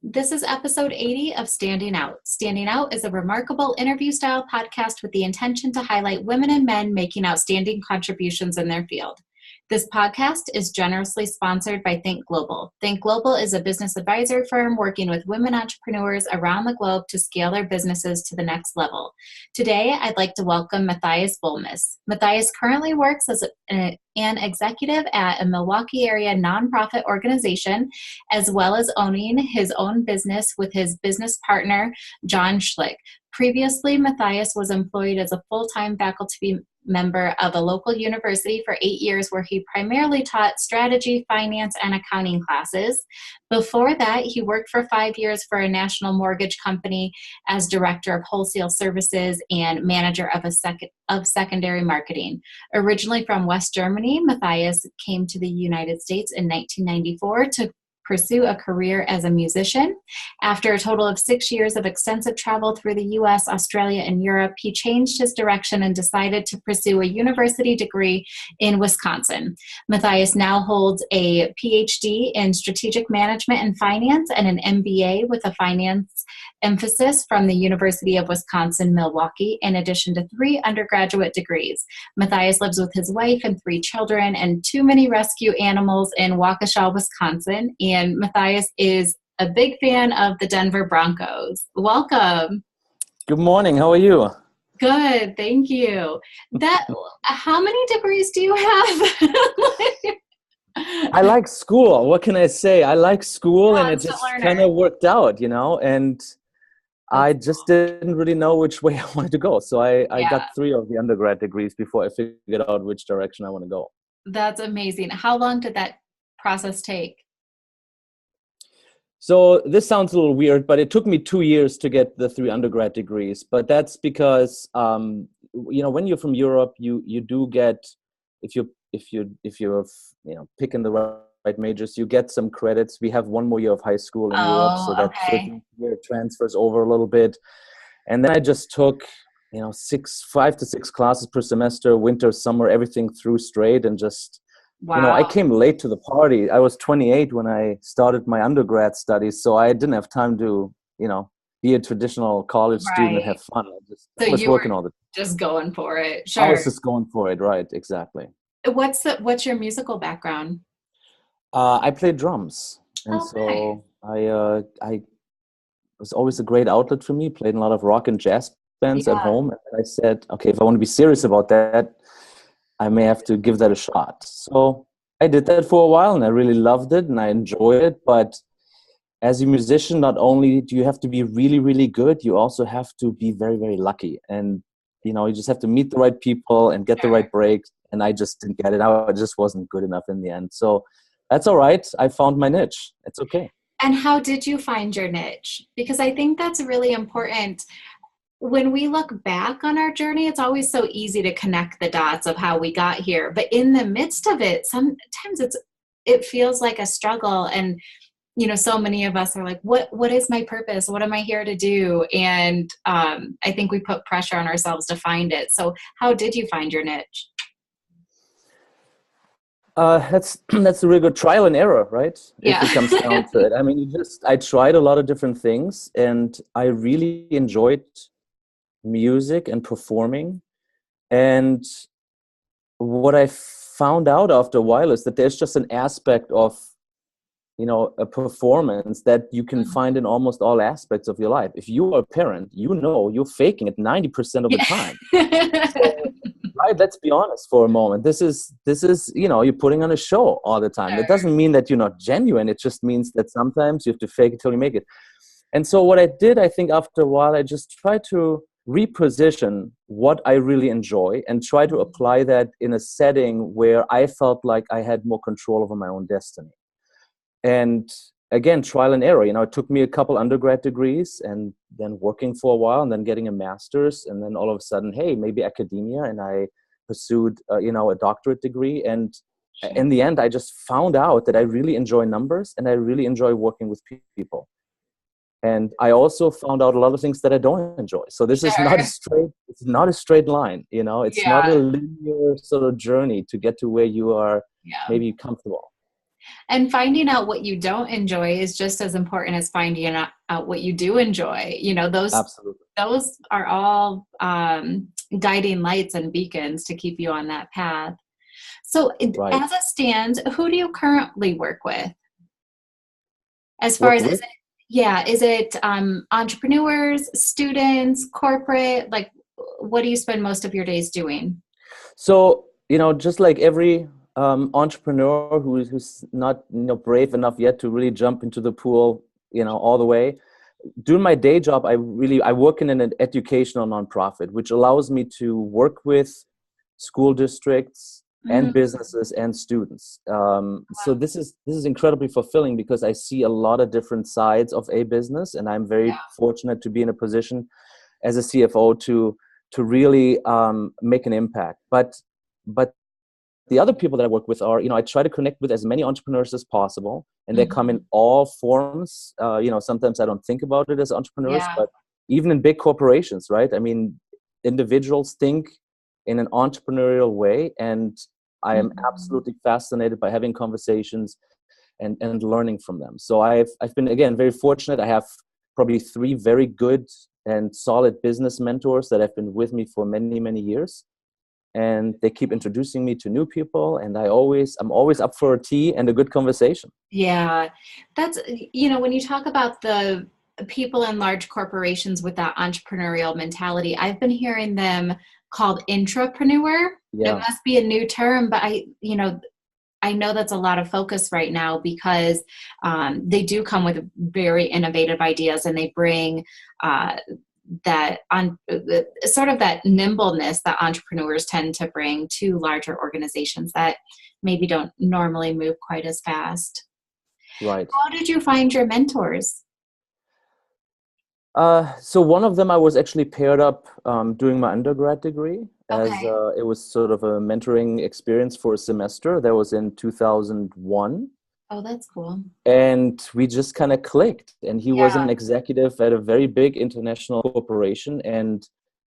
This is episode 80 of Standing Out. Standing Out is a remarkable interview style podcast with the intention to highlight women and men making outstanding contributions in their field. This podcast is generously sponsored by Think Global. Think Global is a business advisory firm working with women entrepreneurs around the globe to scale their businesses to the next level. Today, I'd like to welcome Matthias Bollmus. Matthias currently works as an executive at a Milwaukee-area nonprofit organization, as well as owning his own business with his business partner, John Schlick. Previously, Matthias was employed as a full-time faculty member of a local university for 8 years, where he primarily taught strategy, finance, and accounting classes. Before that, he worked for 5 years for a national mortgage company as director of wholesale services and manager of secondary marketing. Originally from West Germany, Matthias came to the United States in 1994 to pursue a career as a musician. After a total of 6 years of extensive travel through the US, Australia, and Europe, he changed his direction and decided to pursue a university degree in Wisconsin. Matthias now holds a Ph.D. in strategic management and finance and an MBA with a finance emphasis from the University of Wisconsin-Milwaukee, in addition to 3 undergraduate degrees. Matthias lives with his wife and 3 children and 2 mini rescue animals in Waukesha, Wisconsin. And Matthias is a big fan of the Denver Broncos. Welcome. Good morning. How are you? Good, thank you. How many degrees do you have? I like school. What can I say? I like school, and it just learner. kind of worked out, and I just didn't really know which way I wanted to go. So I got 3 of the undergrad degrees before I figured out which direction I want to go. That's amazing. How long did that process take? So this sounds a little weird, but it took me 2 years to get the 3 undergrad degrees. But that's because, when you're from Europe, you do get, if you're picking the right majors, you get some credits. We have 1 more year of high school in Europe, so that 13th year transfers over a little bit. And then I just took, 5 to 6 classes per semester, winter, summer, everything through straight, and just. Wow. I came late to the party. I was 28 when I started my undergrad studies, so I didn't have time to, be a traditional college student and have fun. I was working all the time. Just going for it. Sure. I was just going for it, right? Exactly. What's your musical background? I played drums, and I was always a great outlet for me. Played in a lot of rock and jazz bands at home, and I said, okay, if I want to be serious about that, I may have to give that a shot. So I did that for a while, and I really loved it, and I enjoyed it. But as a musician, not only do you have to be really, really good, you also have to be very, very lucky. And, you just have to meet the right people and get the right breaks. And I just didn't get it. I just wasn't good enough in the end. So that's all right. I found my niche. It's okay. And how did you find your niche? Because I think that's really important. When we look back on our journey, it's always so easy to connect the dots of how we got here. But in the midst of it, sometimes it feels like a struggle. And, so many of us are like, what is my purpose? What am I here to do? And I think we put pressure on ourselves to find it. So how did you find your niche? That's a really good trial and error, right? Yeah. If it comes down to it. I mean, I tried a lot of different things, and I really enjoyed music and performing. And what I found out after a while is that there's just an aspect of, a performance that you can find in almost all aspects of your life. If you are a parent, you're faking it 90% of the time. So, right, let's be honest for a moment. This is you're putting on a show all the time. Sure. It doesn't mean that you're not genuine. It just means that sometimes you have to fake it till you make it. And so what I did, I think after a while, I just tried to reposition what I really enjoy and try to apply that in a setting where I felt like I had more control over my own destiny. And again, trial and error. It took me a couple undergrad degrees and then working for a while and then getting a master's. And then all of a sudden, hey, maybe academia. And I pursued, a doctorate degree. And in the end, I just found out that I really enjoy numbers and I really enjoy working with people. And I also found out a lot of things that I don't enjoy. So this is not a straight line, it's not a linear sort of journey to get to where you are maybe comfortable. And finding out what you don't enjoy is just as important as finding out what you do enjoy. You know, Absolutely. those are all guiding lights and beacons to keep you on that path. So Right. as it stands, who do you currently work with? As far Work as, with? is it entrepreneurs, students, corporate? Like, what do you spend most of your days doing? So, just like every entrepreneur who's not, brave enough yet to really jump into the pool, all the way. Doing my day job, I work in an educational nonprofit, which allows me to work with school districts and businesses and students. So this is incredibly fulfilling because I see a lot of different sides of a business, and I'm very fortunate to be in a position as a CFO to really make an impact. But the other people that I work with are, I try to connect with as many entrepreneurs as possible, and they come in all forms. Sometimes I don't think about it as entrepreneurs, but even in big corporations, right? I mean, individuals think in an entrepreneurial way, and I am absolutely fascinated by having conversations and learning from them. So I've been, again, very fortunate. I have probably 3 very good and solid business mentors that have been with me for many, many years. And they keep introducing me to new people, and I'm always up for a tea and a good conversation. Yeah, that's, when you talk about the people in large corporations with that entrepreneurial mentality, I've been hearing them called intrapreneur. It Yeah. must be a new term, but I know that's a lot of focus right now because they do come with very innovative ideas, and they bring that on sort of that nimbleness that entrepreneurs tend to bring to larger organizations that maybe don't normally move quite as fast. Right. How did you find your mentors? So one of them I was actually paired up doing my undergrad degree, as Okay. it was sort of a mentoring experience for a semester. That was in 2001. Oh, that's cool. And we just kind of clicked. And he was Yeah. an executive at a very big international corporation. And,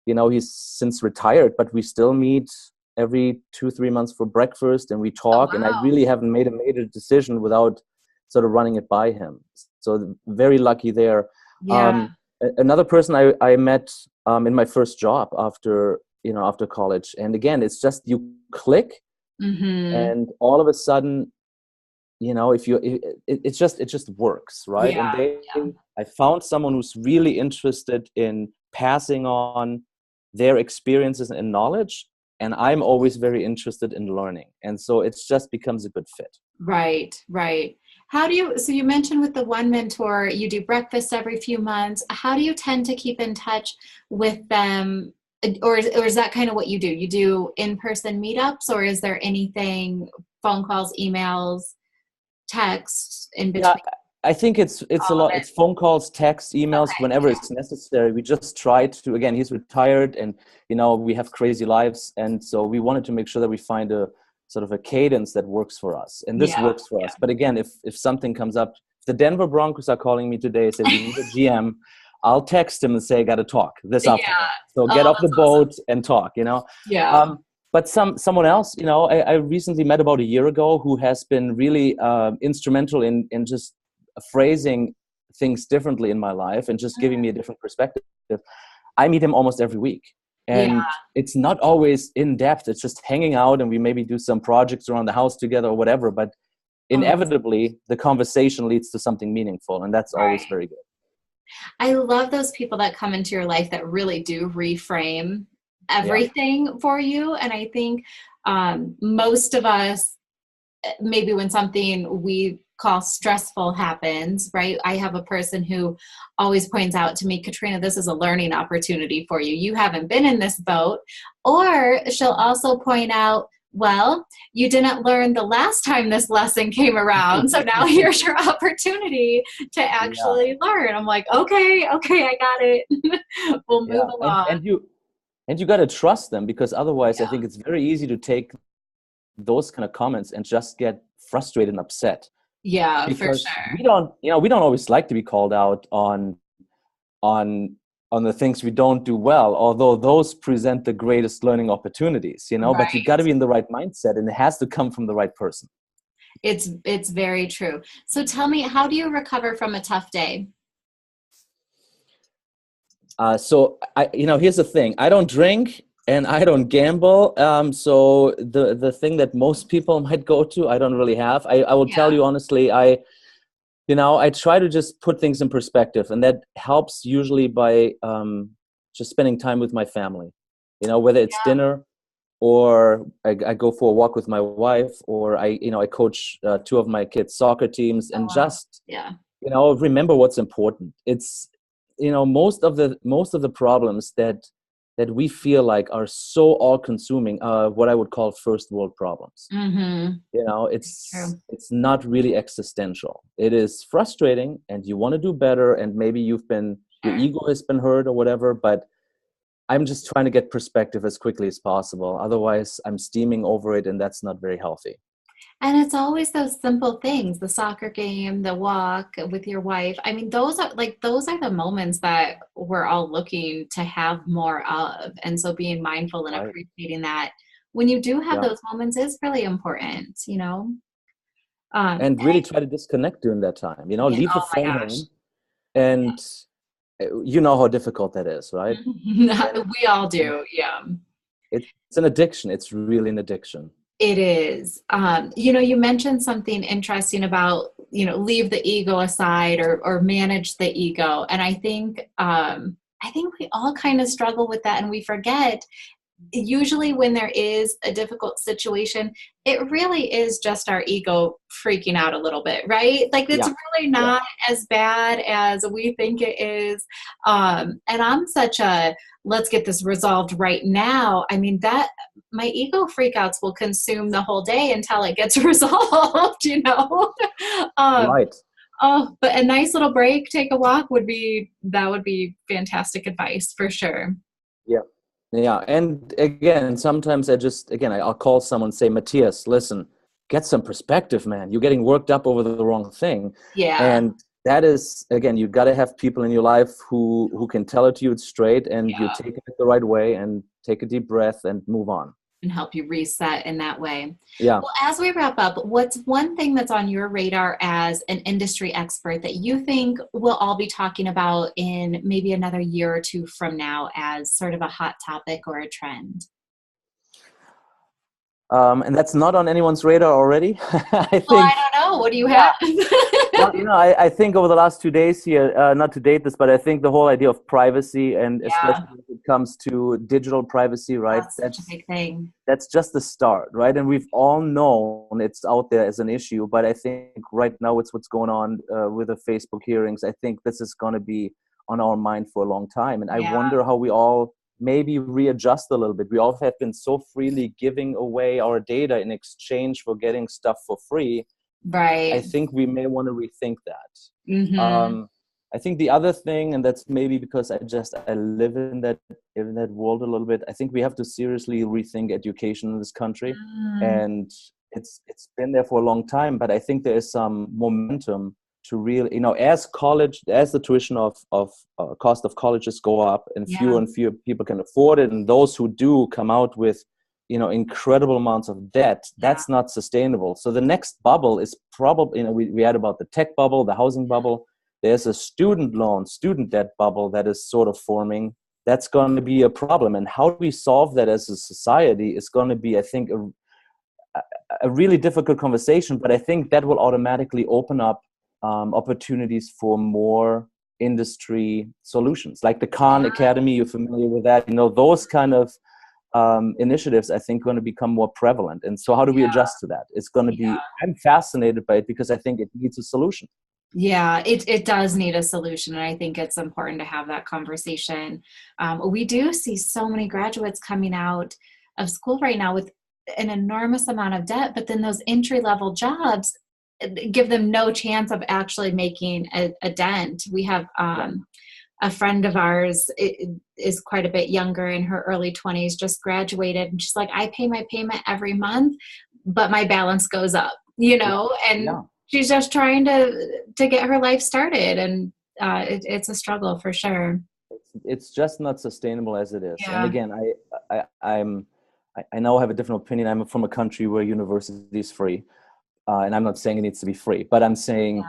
he's since retired, but we still meet every 2-3 months for breakfast, and we Oh, talk. And I wow. really haven't made a decision without sort of running it by him. So very lucky there. Yeah. Another person I met in my first job after college. And again, it's just you click, Mm-hmm. and all of a sudden, if it just works, right? And Yeah. Yeah. I found someone who's really interested in passing on their experiences and knowledge, and I'm always very interested in learning, and so it just becomes a good fit. Right, right. So you mentioned with the one mentor, you do breakfast every few months. How do you tend to keep in touch with them? Or is that kind of what you do? You do in-person meetups, or is there anything, phone calls, emails, texts in Yeah, between I think it's a all of lot. it? It's phone calls, texts, emails, Okay. whenever it's necessary. We just try to, again, he's retired, and we have crazy lives, and so we wanted to make sure that we find a sort of a cadence that works for us, and this Yeah. works for us. But again, if something comes up, if the Denver Broncos are calling me today, say we need a GM, I'll text him and say I got to talk this Yeah. afternoon. So get Oh, off the that's awesome. boat and talk. Yeah. But someone else, I recently met about a year ago, who has been really instrumental in just phrasing things differently in my life and just giving me a different perspective. I meet him almost every week, Yeah. and it's not always in depth. It's just hanging out, and we maybe do some projects around the house together or whatever. But Oh, that's inevitably, the conversation leads to something meaningful, and that's always right. very good. I love those people that come into your life that really do reframe Yeah. everything for you. And I think most of us, maybe when something we call stressful happens, right? I have a person who always points out to me, Katrina, this is a learning opportunity for you. You haven't been in this boat. Or she'll also point out, well, you didn't learn the last time this lesson came around. So now here's your opportunity to Yeah. actually learn. I'm like, okay, I got it. We'll move Yeah. along. And you got to trust them, because otherwise, I Yeah. think it's very easy to take those kind of comments and just get frustrated and upset, Yeah, for because sure. we don't always like to be called out on the things we don't do well, although those present the greatest learning opportunities. But you got to Right. be in the right mindset, and it has to come from the right person. It's very true. So tell me, how do you recover from a tough day? So here's the thing. I don't drink and I don't gamble. So the thing that most people might go to, I don't really have. I will tell Yeah. you honestly, I try to just put things in perspective, and that helps usually by just spending time with my family. Whether it's Yeah. dinner or I go for a walk with my wife, or I coach two of my kids' soccer teams, Oh, and wow. just Yeah. remember what's important. It's most of the problems that we feel like are so all-consuming are what I would call first world problems. Mm-hmm. It's True. it's not really existential. It is frustrating, and you want to do better, and maybe your Sure. ego has been hurt or whatever, but I'm just trying to get perspective as quickly as possible. Otherwise, I'm steaming over it, and that's not very healthy. And it's always those simple things, the soccer game, the walk with your wife. I mean, those are the moments that we're all looking to have more of. And so being mindful and Right. appreciating that when you do have Yeah. those moments is really important. And And really try to disconnect during that time. yeah, Leave the oh my phone gosh. home, and you know how difficult that is, right? And We all and do, yeah. it's an addiction. It's really an addiction. It is. You mentioned something interesting about, leave the ego aside or manage the ego. And I think we all kind of struggle with that, and we forget usually when there is a difficult situation, it really is just our ego freaking out a little bit, right? Like it's Yeah. really Yeah. not as bad as we think it is. And I'm such a let's get this resolved right now. I mean, that my ego freakouts will consume the whole day until it gets resolved. um, Right. oh, but a nice little break, take a walk would be fantastic advice for sure. Yeah. Yeah. And again, sometimes I'll call someone and say, Matthias, listen, get some perspective, man. You're getting worked up over the wrong thing. Yeah. And that is, again, you got to have people in your life who can tell it to you straight, and you take it the right way and take a deep breath and move on. And help you reset in that way. Yeah. Well, as we wrap up, what's one thing that's on your radar as an industry expert that you think we'll all be talking about in maybe another year or two from now as sort of a hot topic or a trend? And that's not on anyone's radar already. I Well, I think, don't know. What do you yeah. have? Well, I think over the last 2 days here, not to date this, but I think the whole idea of privacy, and Yeah, especially when it comes to digital privacy, right? that's such a big thing. That's just the start, right? And we've all known it's out there as an issue, but I think right now it's what's going on with the Facebook hearings. I think this is going to be on our mind for a long time, and I Yeah, wonder how we all maybe readjust a little bit. We all have been so freely giving away our data in exchange for getting stuff for free. I right. think we may want to rethink that. Mm-hmm. I think the other thing, and that's maybe because I live in that world a little bit. I think we have to seriously rethink education in this country, Mm, and it's been there for a long time. But I think there is some momentum to really, as the tuition of cost of colleges go up, yeah, and fewer people can afford it, and those who do come out with incredible amounts of debt, yeah, that's not sustainable. So the next bubble is probably, we had about the tech bubble, the housing bubble. There's a student debt bubble that is sort of forming. That's going to be a problem. And how do we solve that as a society is going to be, I think, a really difficult conversation. But I think that will automatically open up opportunities for more industry solutions, like the Khan yeah, Academy. You're familiar with that? Those kind of initiatives, I think, going to become more prevalent. And so how do we adjust to that? It's going to be, yeah. I'm fascinated by it because I think it needs a solution. Yeah, it does need a solution, and I think it's important to have that conversation. We do see so many graduates coming out of school right now with an enormous amount of debt, but then those entry-level jobs give them no chance of actually making a dent. We have Yeah. a friend of ours is quite a bit younger, in her early 20s, just graduated, and she's like, I pay my payment every month, but my balance goes up, and Yeah. she's just trying to get her life started, and it's a struggle for sure. It's just not sustainable as it is. And Yeah. again, I now have a different opinion. I'm from a country where university is free. and I'm not saying it needs to be free, but I'm saying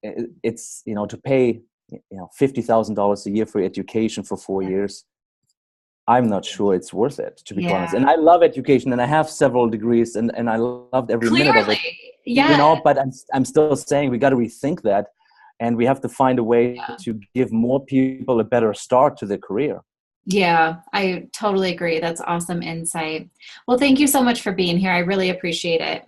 it's, to pay, $50,000 a year for education for 4 years. I'm not sure it's worth it, to be honest. And I love education, and I have several degrees, and I loved every minute of it. But I'm still saying we got to rethink that, and we have to find a way to give more people a better start to their career. Yeah, I totally agree. That's awesome insight. Well, thank you so much for being here. I really appreciate it.